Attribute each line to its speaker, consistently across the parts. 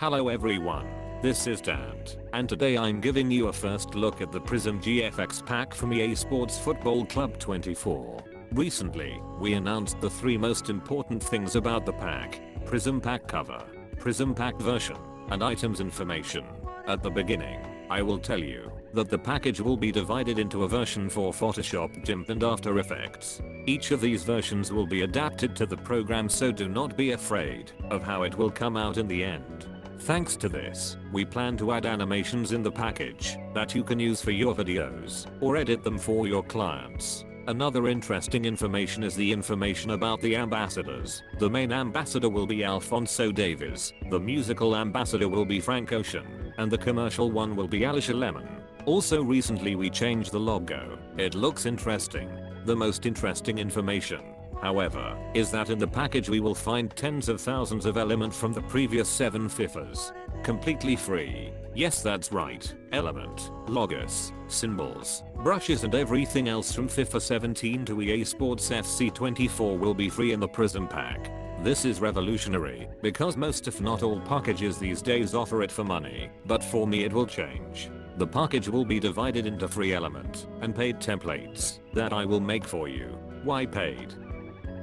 Speaker 1: Hello everyone, this is Dante, and today I'm giving you a first look at the Prizm GFX pack from EA Sports Football Club 24. Recently, we announced the 3 most important things about the pack: Prizm pack cover, Prizm pack version, and items information. At the beginning, I will tell you that the package will be divided into a version for Photoshop, GIMP and After Effects. Each of these versions will be adapted to the program, so do not be afraid of how it will come out in the end. Thanks to this, we plan to add animations in the package that you can use for your videos or edit them for your clients. Another interesting information is the information about the ambassadors. The main ambassador will be Alphonso Davies, the musical ambassador will be Frank Ocean, and the commercial one will be Alicia Lemon. Also recently we changed the logo. It looks interesting. The most interesting information, however, is that in the package we will find tens of thousands of elements from the previous 7 FIFAs. Completely free. Yes, that's right. Element, logos, symbols, brushes and everything else from FIFA 17 to EA Sports FC 24 will be free in the Prizm pack. This is revolutionary, because most if not all packages these days offer it for money, but for me it will change. The package will be divided into free element and paid templates that I will make for you. Why paid?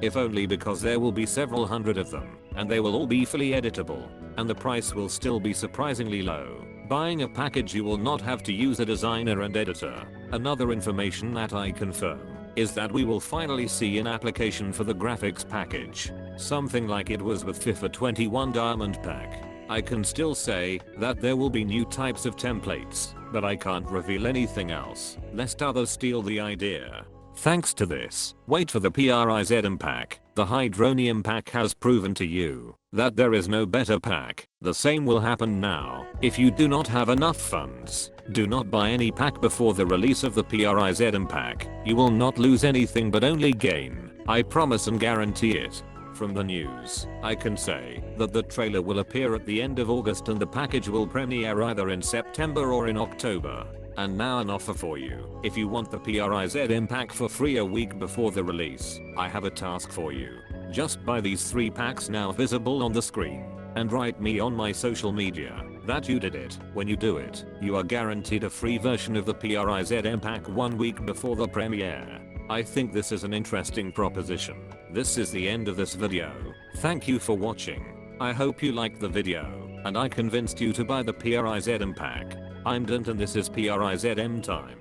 Speaker 1: If only because there will be several hundred of them, and they will all be fully editable, and the price will still be surprisingly low. Buying a package you will not have to use a designer and editor. Another information that I confirm is that we will finally see an application for the graphics package, something like it was with FIFA 21 Diamond Pack. I can still say that there will be new types of templates, but I can't reveal anything else, lest others steal the idea. Thanks to this, wait for the Prizm pack. The Hydronium pack has proven to you that there is no better pack. The same will happen now. If you do not have enough funds, do not buy any pack before the release of the Prizm pack. You will not lose anything but only gain. I promise and guarantee it. From the news, I can say that the trailer will appear at the end of August and the package will premiere either in September or in October. And now an offer for you. If you want the Prizm pack for free a week before the release, I have a task for you. Just buy these 3 packs now visible on the screen, and write me on my social media that you did it. When you do it, you are guaranteed a free version of the Prizm pack 1 week before the premiere. I think this is an interesting proposition. This is the end of this video. Thank you for watching. I hope you liked the video, and I convinced you to buy the Prizm pack. I'm Dante and this is Prizm time.